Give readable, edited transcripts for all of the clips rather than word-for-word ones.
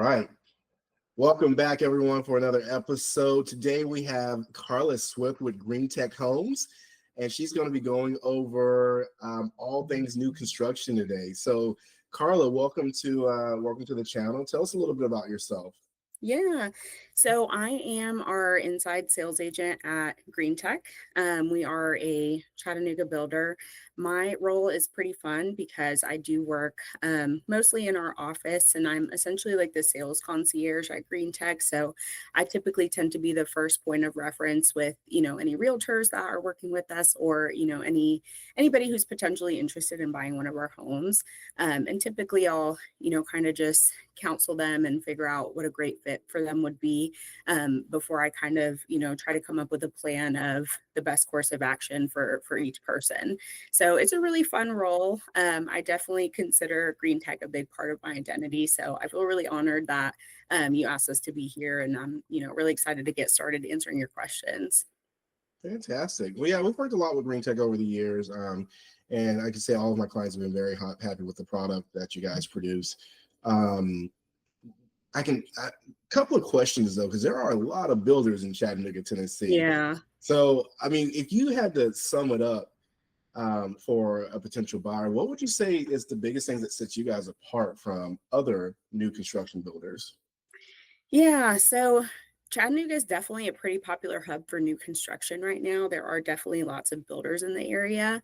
right. Welcome back, everyone, for another episode. Today we have Karla Swift with Green Tech Homes, and she's going to be going over all things new construction today. So, Karla, welcome to the channel. Tell us a little bit about yourself. Yeah. So I am our inside sales agent at Green Tech. We are a Chattanooga builder. My role is pretty fun because I do work mostly in our office, and I'm essentially like the sales concierge at Green Tech. So I typically tend to be the first point of reference with, any realtors that are working with us, or, anybody who's potentially interested in buying one of our homes. And typically I'll, kind of just counsel them and figure out what a great fit for them would be before I kind of, try to come up with a plan of the best course of action for each person. So it's a really fun role. I definitely consider Green Tech a big part of my identity. So I feel really honored that you asked us to be here, and I'm, really excited to get started answering your questions. Fantastic. Well, yeah, we've worked a lot with Green Tech over the years, and I can say all of my clients have been very happy with the product that you guys produce. Um, a couple of questions though, because there are a lot of builders in Chattanooga, Tennessee. Yeah. So, I mean, if you had to sum it up for a potential buyer, what would you say is the biggest thing that sets you guys apart from other new construction builders? Yeah. So Chattanooga is definitely a pretty popular hub for new construction right now. There are definitely lots of builders in the area.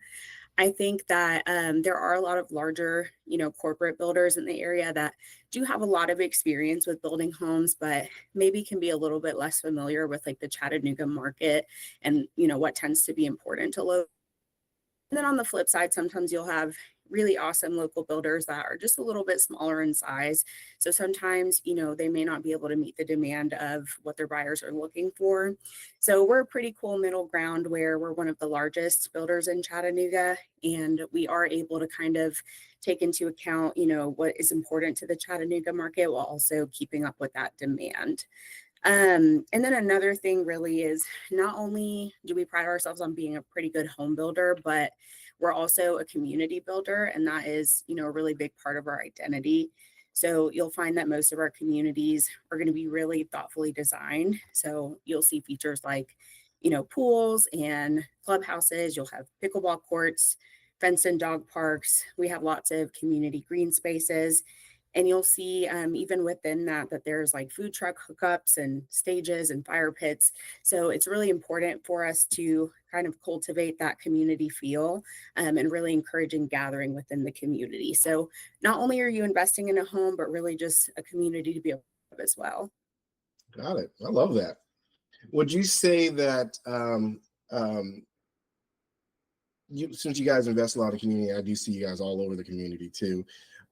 I think that there are a lot of larger, corporate builders in the area that do have a lot of experience with building homes, but maybe can be a little bit less familiar with like the Chattanooga market and, what tends to be important to local. And then on the flip side, sometimes you'll have really awesome local builders that are just a little bit smaller in size. So sometimes, they may not be able to meet the demand of what their buyers are looking for. So we're a pretty cool middle ground where we're one of the largest builders in Chattanooga, and we are able to kind of take into account, what is important to the Chattanooga market while also keeping up with that demand. And then another thing really is not only do we pride ourselves on being a pretty good home builder, but we're also a community builder. And that is, a really big part of our identity. So you'll find that most of our communities are going to be really thoughtfully designed. So you'll see features like, pools and clubhouses. You'll have pickleball courts, fenced in dog parks. We have lots of community green spaces. And you'll see even within that there's like food truck hookups and stages and fire pits. So it's really important for us to kind of cultivate that community feel and really encouraging gathering within the community. So not only are you investing in a home, but really just a community to be a part of as well. Got it. I love that. Would you say that since you guys invest a lot in community, I do see you guys all over the community too.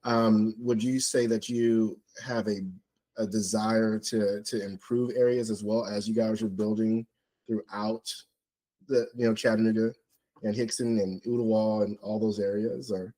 Would you say that you have a desire to improve areas as well as you guys are building throughout the Chattanooga and Hickson and Ooltewah and all those areas? Or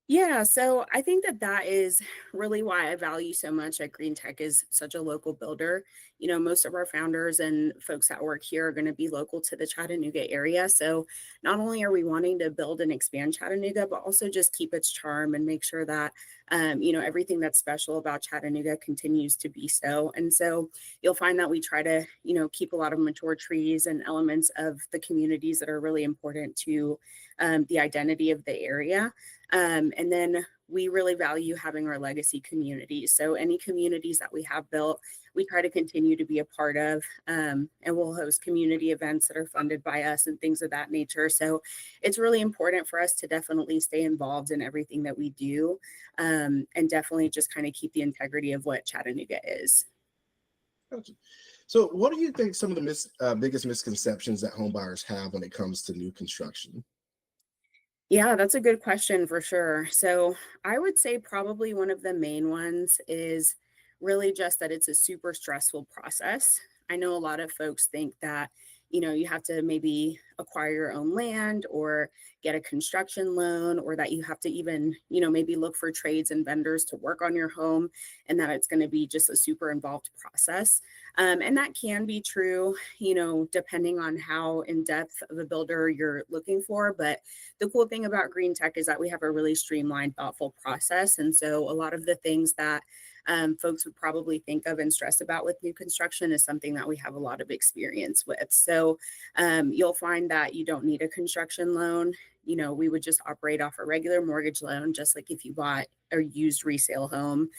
Yeah, so I think that is really why I value so much at Green Tech is such a local builder. Most of our founders and folks that work here are going to be local to the Chattanooga area. So not only are we wanting to build and expand Chattanooga, but also just keep its charm and make sure that, everything that's special about Chattanooga continues to be so. And so you'll find that we try to, keep a lot of mature trees and elements of the communities that are really important to the identity of the area. And then we really value having our legacy communities. So any communities that we have built, we try to continue to be a part of, and we'll host community events that are funded by us and things of that nature. So it's really important for us to definitely stay involved in everything that we do, and definitely just kind of keep the integrity of what Chattanooga is. gotcha. So, what do you think some of the biggest misconceptions that home buyers have when it comes to new construction? Yeah, that's a good question for sure. So I would say probably one of the main ones is really just that it's a super stressful process. I know a lot of folks think that, you have to maybe acquire your own land or get a construction loan, or that you have to even, maybe look for trades and vendors to work on your home, and that it's going to be just a super involved process. And that can be true, depending on how in depth of a builder you're looking for. But the cool thing about Green Tech is that we have a really streamlined, thoughtful process. And so a lot of the things that folks would probably think of and stress about with new construction is something that we have a lot of experience with. So you'll find that you don't need a construction loan. We would just operate off a regular mortgage loan, just like if you bought a used resale home.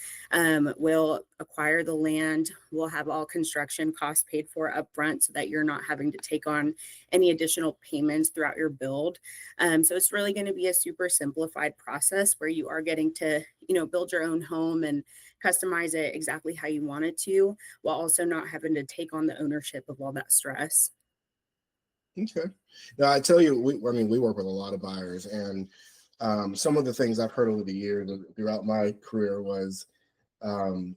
We'll acquire the land. We'll have all construction costs paid for upfront so that you're not having to take on any additional payments throughout your build. So it's really going to be a super simplified process where you are getting to, build your own home and customize it exactly how you want it to, while also not having to take on the ownership of all that stress. Okay. Now I tell you, we work with a lot of buyers, and some of the things I've heard over the years throughout my career was um,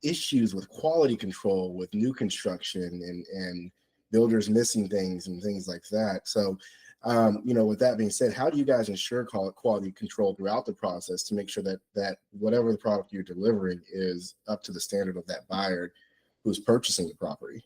issues with quality control with new construction and builders missing things and things like that. So, with that being said, how do you guys ensure quality control throughout the process to make sure that whatever the product you're delivering is up to the standard of that buyer who's purchasing the property?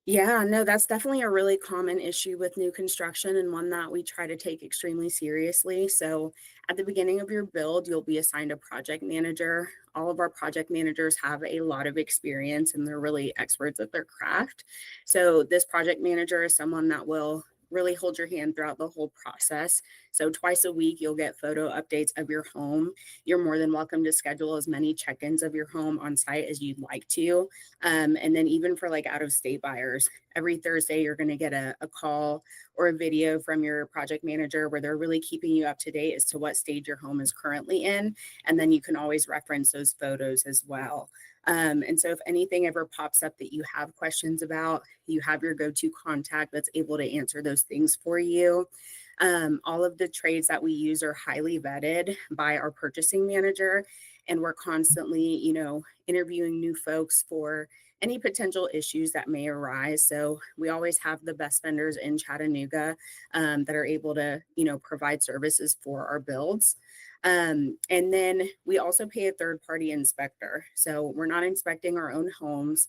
Yeah, no, that's definitely a really common issue with new construction and one that we try to take extremely seriously. So, at the beginning of your build, you'll be assigned a project manager. All of our project managers have a lot of experience and they're really experts at their craft. So, this project manager is someone that will really hold your hand throughout the whole process. So, twice a week, you'll get photo updates of your home. You're more than welcome to schedule as many check ins of your home on site as you'd like to. And then even for like out of state buyers, every Thursday you're going to get a call or a video from your project manager where they're really keeping you up to date as to what stage your home is currently in. And then you can always reference those photos as well. And so if anything ever pops up that you have questions about, you have your go-to contact that's able to answer those things for you. All of the trades that we use are highly vetted by our purchasing manager, and we're constantly, interviewing new folks for any potential issues that may arise. So we always have the best vendors in Chattanooga that are able to, provide services for our builds. And then we also pay a third party inspector. So we're not inspecting our own homes.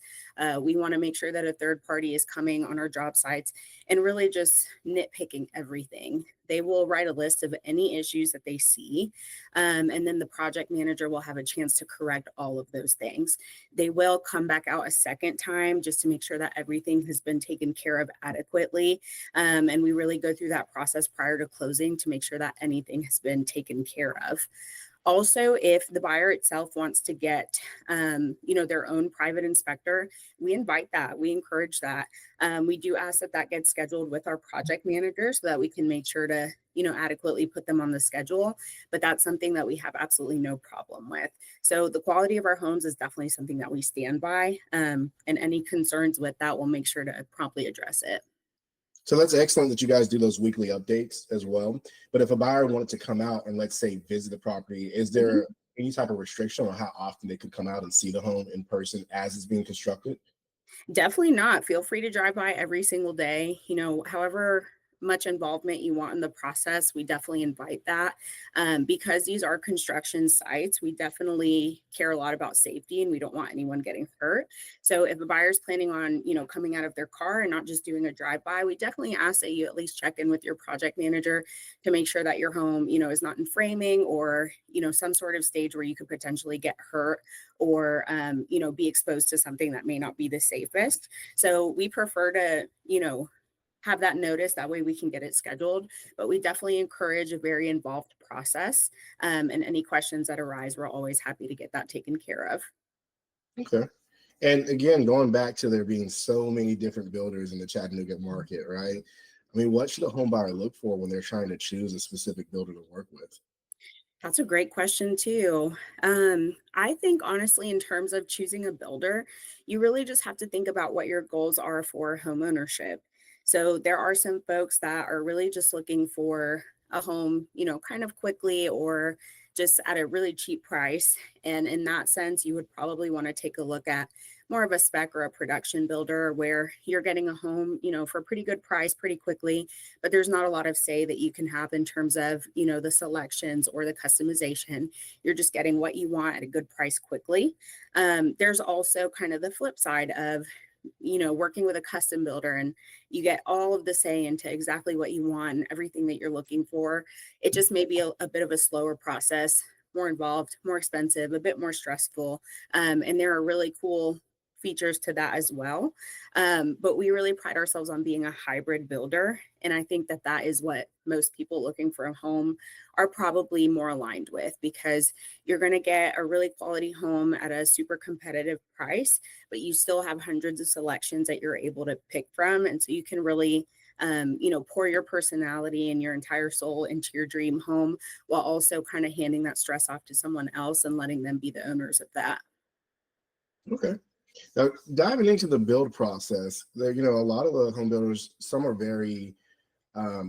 We want to make sure that a third party is coming on our job sites and really just nitpicking everything. They will write a list of any issues that they see. And then the project manager will have a chance to correct all of those things. They will come back out a second time just to make sure that everything has been taken care of adequately. And we really go through that process prior to closing to make sure that anything has been taken care of. Also, if the buyer itself wants to get, their own private inspector, we invite that. We encourage that. We do ask that gets scheduled with our project manager so that we can make sure to, adequately put them on the schedule. But that's something that we have absolutely no problem with. So the quality of our homes is definitely something that we stand by. And any concerns with that, we'll make sure to promptly address it. So that's excellent that you guys do those weekly updates as well. But if a buyer wanted to come out and let's say visit the property, is Mhm. there any type of restriction on how often they could come out and see the home in person as it's being constructed? Definitely not. Feel free to drive by every single day. However much involvement you want in the process, we definitely invite that. Because these are construction sites, we definitely care a lot about safety and we don't want anyone getting hurt. So if a buyer's planning on, coming out of their car and not just doing a drive-by, we definitely ask that you at least check in with your project manager to make sure that your home, is not in framing or, some sort of stage where you could potentially get hurt or be exposed to something that may not be the safest. So we prefer to have that notice, that way we can get it scheduled, but we definitely encourage a very involved process. And any questions that arise, we're always happy to get that taken care of. Okay. And again, going back to there being so many different builders in the Chattanooga market, right? I mean, what should a home buyer look for when they're trying to choose a specific builder to work with? That's a great question too. I think honestly, in terms of choosing a builder, you really just have to think about what your goals are for home ownership. So there are some folks that are really just looking for a home, kind of quickly or just at a really cheap price. And in that sense, you would probably want to take a look at more of a spec or a production builder where you're getting a home, for a pretty good price pretty quickly, but there's not a lot of say that you can have in terms of, the selections or the customization. You're just getting what you want at a good price quickly. There's also kind of the flip side of, working with a custom builder and you get all of the say into exactly what you want and everything that you're looking for. It just may be a bit of a slower process, more involved, more expensive, a bit more stressful. And there are really cool features to that as well. But we really pride ourselves on being a hybrid builder. And I think that that is what most people looking for a home are probably more aligned with, because you're going to get a really quality home at a super competitive price, but you still have hundreds of selections that you're able to pick from. And so you can really pour your personality and your entire soul into your dream home, while also kind of handing that stress off to someone else and letting them be the owners of that. Okay. Now, diving into the build process, there, a lot of the home builders, some are very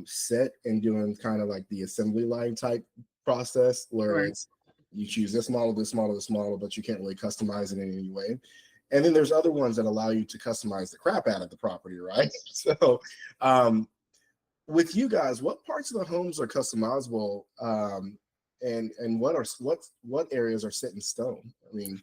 set in doing kind of like the assembly line type process, where Sure. it's you choose this model, this model, this model, but you can't really customize it in any way. And then there's other ones that allow you to customize the crap out of the property, right? So, um, with you guys, what parts of the homes are customizable, and what areas are set in stone? I mean,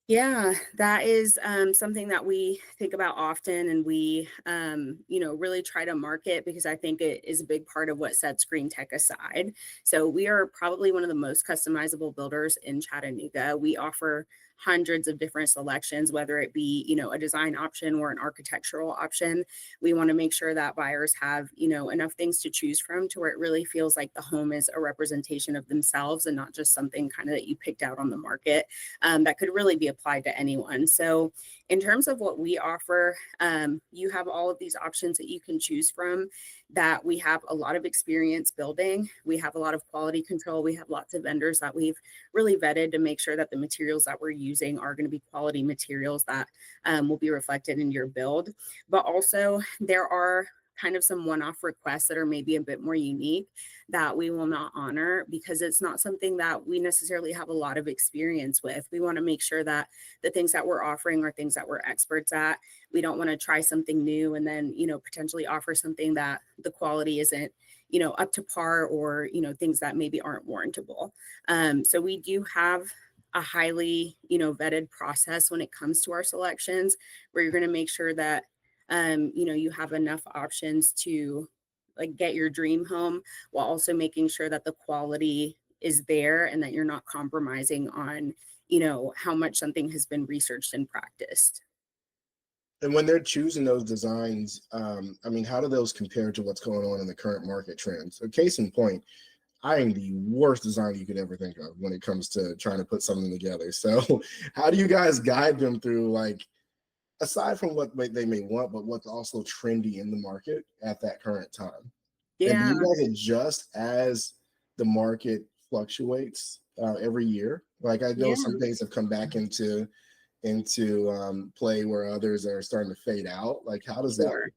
Yeah, that is something that we think about often, and we, really try to market, because I think it is a big part of what sets Green Tech aside. So we are probably one of the most customizable builders in Chattanooga. We offer hundreds of different selections, whether it be, a design option or an architectural option. We want to make sure that buyers have, enough things to choose from, to where it really feels like the home is a representation of themselves, and not just something kind of that you picked out on the market, that could really be applied to anyone. So in terms of what we offer, you have all of these options that you can choose from, that we have a lot of experience building. We have a lot of quality control. We have lots of vendors that we've really vetted to make sure that the materials that we're using are going to be quality materials that will be reflected in your build. But also, there are kind of some one-off requests that are maybe a bit more unique, that we will not honor, because it's not something that we necessarily have a lot of experience with. We want to make sure that the things that we're offering are things that we're experts at. We don't want to try something new and then, potentially offer something that the quality isn't, up to par, or, things that maybe aren't warrantable. So we do have a highly, vetted process when it comes to our selections, where you're going to make sure that you have enough options to like get your dream home, while also making sure that the quality is there, and that you're not compromising on, how much something has been researched and practiced. and when they're choosing those designs, I mean, how do those compare to what's going on in the current market trends? So, case in point, I am the worst designer you could ever think of when it comes to trying to put something together. So, how do you guys guide them through, like, aside from what they may want, but what's also trendy in the market at that current time? And do Yeah, you guys adjust as the market fluctuates every year? Like, I know yeah, some things have come back into play where others are starting to fade out. Like, how does that sure.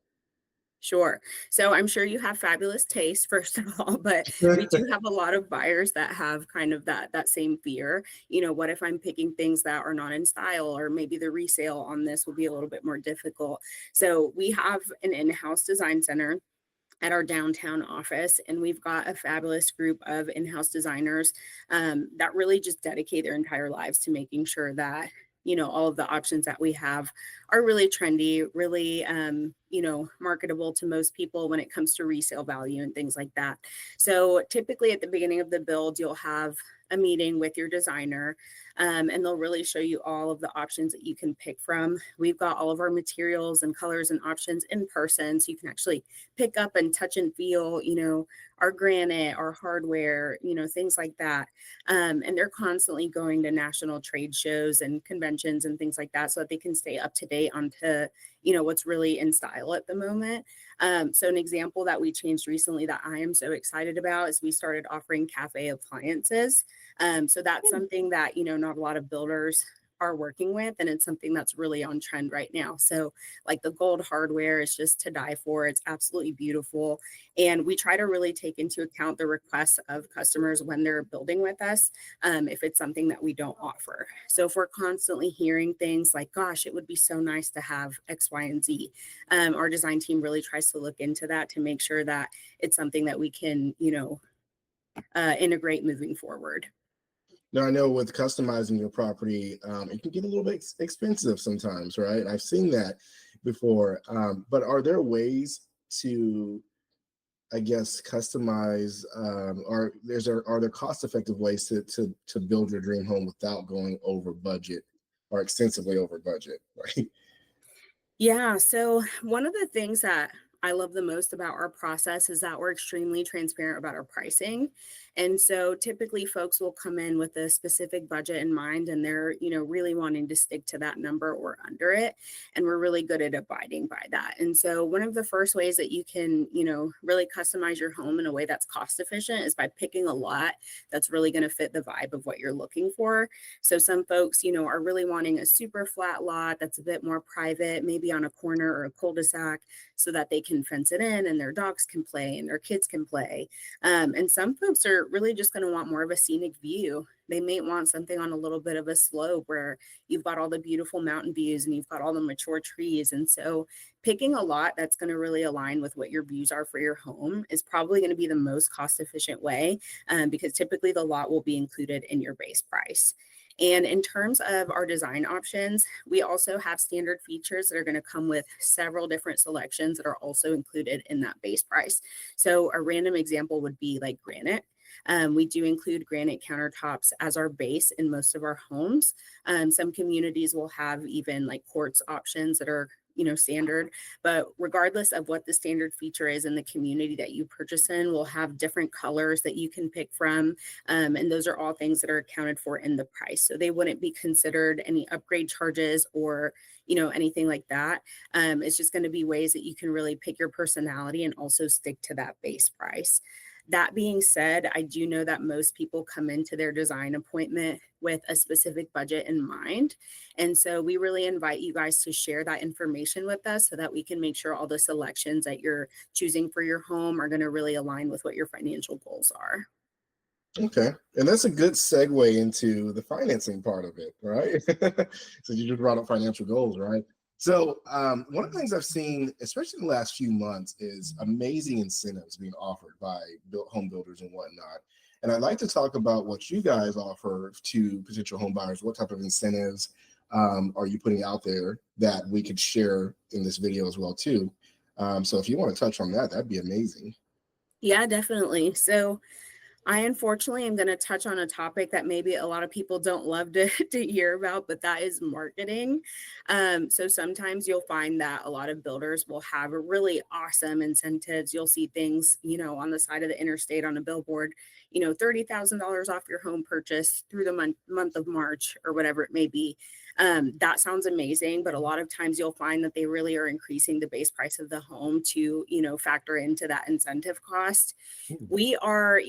Sure. So I'm sure you have fabulous taste, first of all, but we work? do have a lot of buyers that have kind of that same fear. What if I'm picking things that are not in style, or maybe the resale on this will be a little bit more difficult. So we have an in-house design center at our downtown office, and we've got a fabulous group of in-house designers that really just dedicate their entire lives to making sure that all of the options that we have are really trendy, really marketable to most people when it comes to resale value and things like that. So typically at the beginning of the build, you'll have a meeting with your designer, and they'll really show you all of the options that you can pick from. We've got all of our materials and colors and options in person, so you can actually pick up and touch and feel, our granite, our hardware, things like that. And they're constantly going to national trade shows and conventions and things like that, so that they can stay up to date onto, what's really in style at the moment. So an example that we changed recently that I am so excited about is we started offering cafe appliances. So that's something that, not a lot of builders are working with, and it's something that's really on trend right now. So like the gold hardware is just to die for. It's absolutely beautiful, and we try to really take into account the requests of customers when they're building with us, if it's something that we don't offer. So if we're constantly hearing things like, gosh, it would be so nice to have X, Y, and Z, our design team really tries to look into that to make sure that it's something that we can integrate moving forward. Now, I know with customizing your property, it can get a little bit expensive sometimes, right? I've seen that before. But are there ways to I guess, customize, or are there cost effective ways to build your dream home without going over budget or extensively over budget, right? Yeah. So, one of the things that I love the most about our process is that we're extremely transparent about our pricing. And so typically folks will come in with a specific budget in mind and they're, really wanting to stick to that number or under it. And we're really good at abiding by that. And so one of the first ways that you can, really customize your home in a way that's cost efficient is by picking a lot that's really going to fit the vibe of what you're looking for. So some folks, are really wanting a super flat lot that's a bit more private, maybe on a corner or a cul-de-sac, so that they can fence it in and their dogs can play and their kids can play. And some folks are really just going to want more of a scenic view. They may want something on a little bit of a slope where you've got all the beautiful mountain views and you've got all the mature trees. And so picking a lot that's going to really align with what your views are for your home is probably going to be the most cost efficient way, because typically the lot will be included in your base price. And in terms of our design options, we also have standard features that are going to come with several different selections that are also included in that base price. So a random example would be like granite. We do include granite countertops as our base in most of our homes. Some communities will have even like quartz options that are standard, but regardless of what the standard feature is in the community that you purchase in, we'll have different colors that you can pick from. And those are all things that are accounted for in the price. So they wouldn't be considered any upgrade charges or, anything like that. It's just going to be ways that you can really pick your personality and also stick to that base price. That being said, I do know that most people come into their design appointment with a specific budget in mind. And so we really invite you guys to share that information with us so that we can make sure all the selections that you're choosing for your home are going to really align with what your financial goals are. Okay. And that's a good segue into the financing part of it, right? So you just brought up financial goals, right? So one of the things I've seen, especially in the last few months, is amazing incentives being offered by home builders and whatnot. And I'd like to talk about what you guys offer to potential home buyers. What type of incentives are you putting out there that we could share in this video as well too? So if you want to touch on that, that'd be amazing. Yeah, definitely. So I unfortunately am going to touch on a topic that maybe a lot of people don't love to hear about, but that is marketing. So sometimes you'll find that a lot of builders will have a really awesome incentives. You'll see things, on the side of the interstate on a billboard, $30,000 off your home purchase through the month of March or whatever it may be. That sounds amazing, but a lot of times you'll find that they really are increasing the base price of the home to, factor into that incentive cost. We are,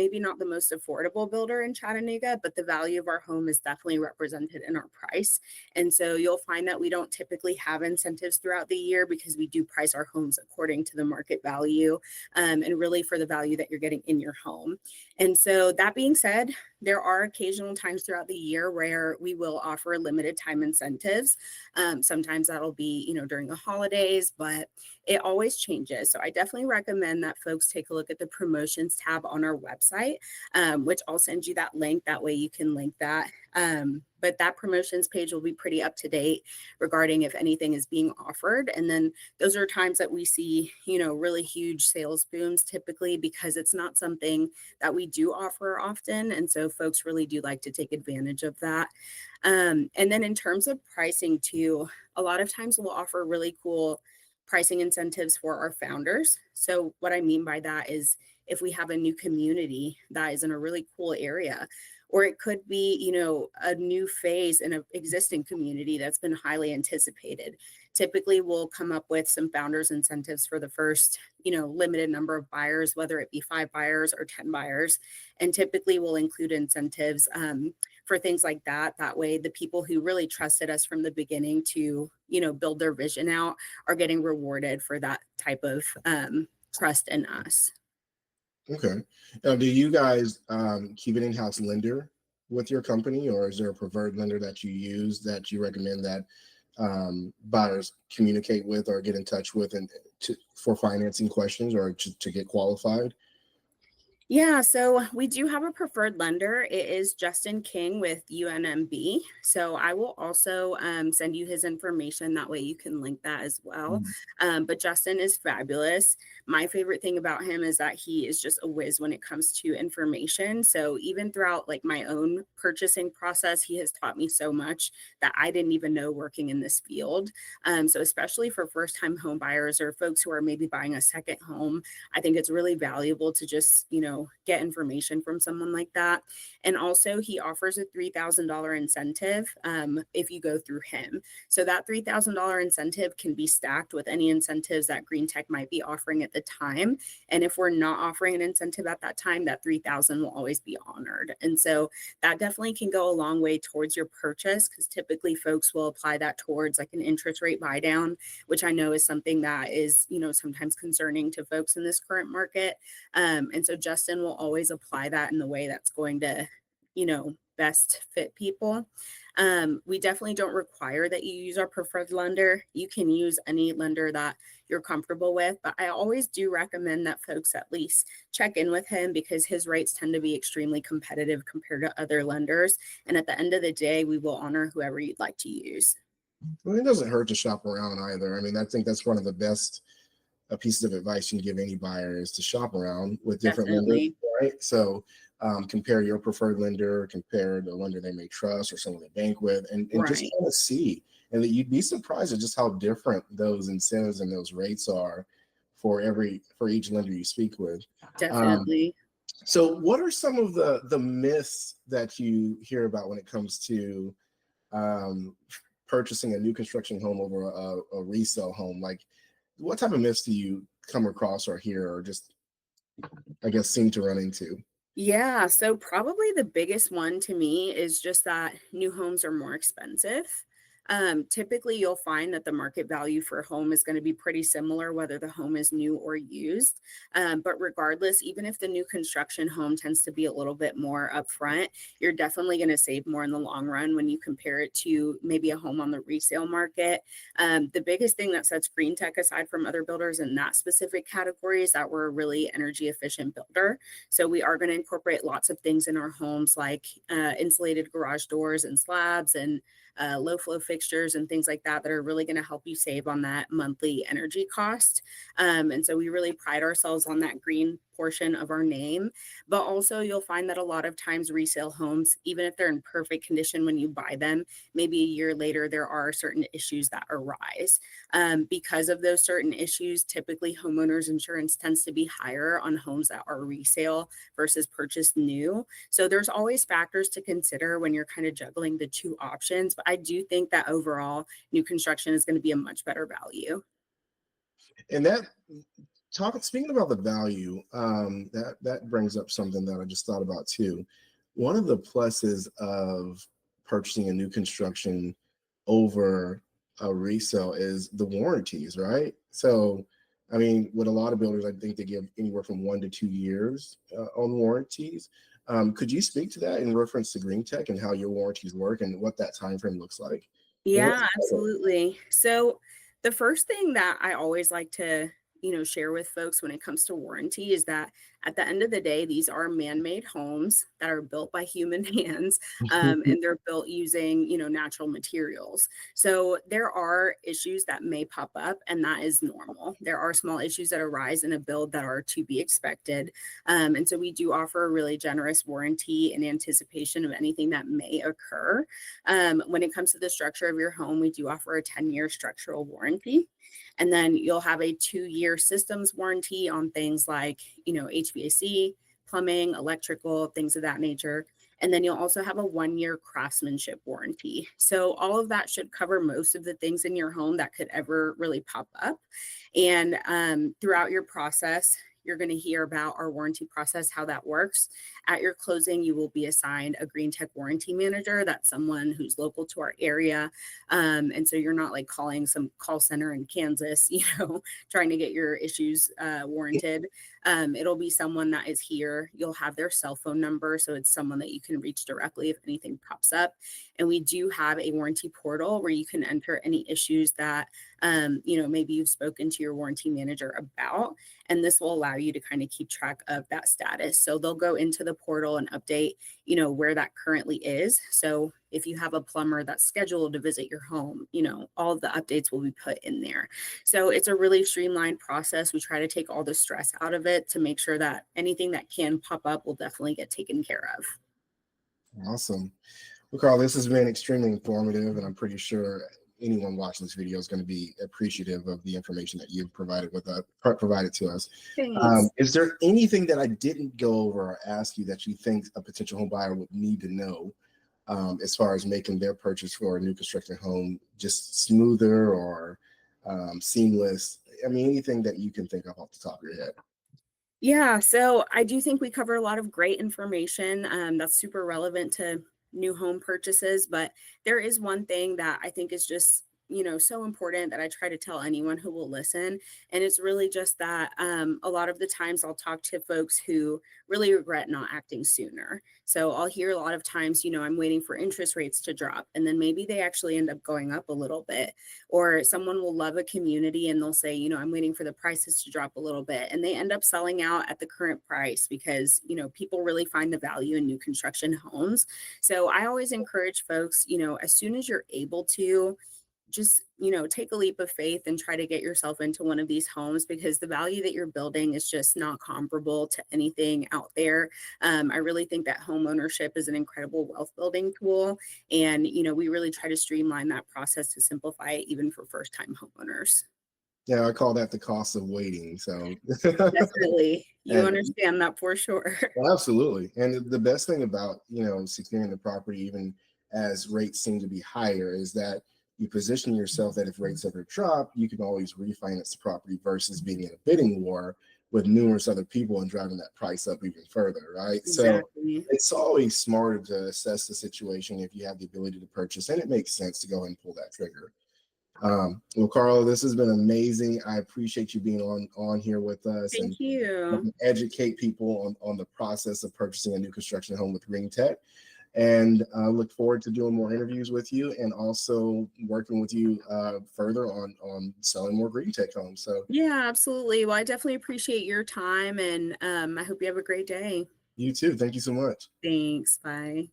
maybe not the most affordable builder in Chattanooga, but the value of our home is definitely represented in our price. And so you'll find that we don't typically have incentives throughout the year because we do price our homes according to the market value, and really for the value that you're getting in your home. And so that being said, there are occasional times throughout the year where we will offer limited time incentives. Sometimes that'll be, during the holidays, but it always changes. So I definitely recommend that folks take a look at the promotions tab on our website, which I'll send you that link. That way you can link that. But that promotions page will be pretty up to date regarding if anything is being offered. And then those are times that we see, really huge sales booms typically because it's not something that we do offer often. And so folks really do like to take advantage of that. And then in terms of pricing too, a lot of times we'll offer really cool pricing incentives for our founders. So what I mean by that is if we have a new community that is in a really cool area, or it could be, a new phase in an existing community that's been highly anticipated. Typically, we'll come up with some founders incentives for the first, limited number of buyers, whether it be 5 buyers or 10 buyers. And typically we'll include incentives for things like that. That way, the people who really trusted us from the beginning to, build their vision out are getting rewarded for that type of trust in us. Okay. Now, do you guys keep an in-house lender with your company, or is there a preferred lender that you use that you recommend that buyers communicate with or get in touch with and for financing questions or to get qualified? Yeah, so we do have a preferred lender. It is Justin King with UNMB. So I will also send you his information. That way you can link that as well. Mm. But Justin is fabulous. My favorite thing about him is that he is just a whiz when it comes to information. So even throughout like my own purchasing process, he has taught me so much that I didn't even know working in this field. So especially for first time home buyers or folks who are maybe buying a second home, I think it's really valuable to just, get information from someone like that. And also, he offers a $3,000 incentive if you go through him. So that $3,000 incentive can be stacked with any incentives that Green Tech might be offering at the time. And if we're not offering an incentive at that time, that 3,000 will always be honored. And so that definitely can go a long way towards your purchase because typically folks will apply that towards like an interest rate buy down, which I know is something that is, sometimes concerning to folks in this current market. And so Justin will always apply that in the way that's going to, best fit people. We definitely don't require that you use our preferred lender. You can use any lender that you're comfortable with, but I always do recommend that folks at least check in with him because his rates tend to be extremely competitive compared to other lenders. And at the end of the day, we will honor whoever you'd like to use. Well, it doesn't hurt to shop around either. I mean, I think that's one of the best pieces of advice you can give any buyer is to shop around with different lenders, Definitely. right? So compare your preferred lender, compare the lender they may trust or someone they bank with, and just Right. kind of see. And that you'd be surprised at just how different those incentives and those rates are for each lender you speak with. Um, Definitely. so what are some of the myths that you hear about when it comes to um, purchasing a new construction home over a resale home? Like, what type of myths do you come across or hear or just, I guess, seem to run into? Yeah, so probably the biggest one to me is just that new homes are more expensive. Typically, you'll find that the market value for a home is going to be pretty similar, whether the home is new or used. But regardless, even if the new construction home tends to be a little bit more upfront, you're definitely going to save more in the long run when you compare it to maybe a home on the resale market. The biggest thing that sets Green Tech aside from other builders in that specific category is that we're a really energy efficient builder. So we are going to incorporate lots of things in our homes like insulated garage doors and slabs and low flow fixtures and things like that that are really going to help you save on that monthly energy cost. And so we really pride ourselves on that green portion of our name. But also, you'll find that a lot of times resale homes, even if they're in perfect condition when you buy them, maybe a year later, there are certain issues that arise. Because of those certain issues, typically homeowners insurance tends to be higher on homes that are resale versus purchased new. So there's always factors to consider when you're kind of juggling the two options. But I do think that overall, new construction is going to be a much better value. And that speaking about the value, that brings up something that I just thought about too. One of the pluses of purchasing a new construction over a resale is the warranties, right? So, I mean, with a lot of builders, I think they give anywhere from 1 to 2 years on warranties. Could you speak to that in reference to Green Tech and how your warranties work and what that time frame looks like? And what's Yeah, absolutely. So the first thing that I always like to, share with folks when it comes to warranty is that at the end of the day, these are man-made homes that are built by human hands, and they're built using, natural materials. So there are issues that may pop up, and that is normal. There are small issues that arise in a build that are to be expected. And so we do offer a really generous warranty in anticipation of anything that may occur. When it comes to the structure of your home, we do offer a 10-year structural warranty. And then you'll have a 2-year systems warranty on things like, HVAC, plumbing, electrical, things of that nature. And then you'll also have a 1-year craftsmanship warranty. So all of that should cover most of the things in your home that could ever really pop up. And throughout your process, you're going to hear about our warranty process, how that works. At your closing, you will be assigned a Green Tech warranty manager. That's someone who's local to our area. And so you're not like calling some call center in Kansas, trying to get your issues warranted. It'll be someone that is here. You'll have their cell phone number. So it's someone that you can reach directly if anything pops up. And we do have a warranty portal where you can enter any issues that, maybe you've spoken to your warranty manager about. And this will allow allow you to kind of keep track of that status. So they'll go into the portal and update, you know, where that currently is. So if you have a plumber that's scheduled to visit your home, you know, all of the updates will be put in there. So it's a really streamlined process. We try to take all the stress out of it to make sure that anything that can pop up will definitely get taken care of. Awesome. Well, Carl, this has been extremely informative, and I'm pretty sure anyone watching this video is going to be appreciative of the information that you've provided to us. Thanks. Is there anything that I didn't go over or ask you that you think a potential home buyer would need to know as far as making their purchase for a new construction home just smoother or seamless? I mean, anything that you can think of off the top of your head. Yeah, so I do think we cover a lot of great information that's super relevant to new home purchases. But there is one thing that I think is just, you know, so important that I try to tell anyone who will listen. And it's really just that a lot of the times I'll talk to folks who really regret not acting sooner. So I'll hear a lot of times, you know, I'm waiting for interest rates to drop. And then maybe they actually end up going up a little bit. Or someone will love a community and they'll say, you know, I'm waiting for the prices to drop a little bit. And they end up selling out at the current price because, you know, people really find the value in new construction homes. So I always encourage folks, you know, as soon as you're able to, just, you know, take a leap of faith and try to get yourself into one of these homes because the value that you're building is just not comparable to anything out there. I really think that home ownership is an incredible wealth building tool. And, you know, we really try to streamline that process to simplify it even for first time homeowners. Yeah, I call that the cost of waiting. So, Definitely. You and understand that for sure. well, absolutely. And the best thing about, securing the property, even as rates seem to be higher, is that you position yourself that if rates ever drop, you can always refinance the property versus being in a bidding war with numerous other people and driving that price up even further, right? So Exactly. it's always smarter to assess the situation if you have the ability to purchase, and it makes sense to go ahead and pull that trigger. Well, Carla, this has been amazing. I appreciate you being on here with us and Thank you. helping educate people on the process of purchasing a new construction home with Green Tech. And look forward to doing more interviews with you and also working with you further on selling more Green Tech homes. So Yeah, absolutely. Well, I definitely appreciate your time and I hope you have a great day. you too. Thank you so much. Thanks. Bye.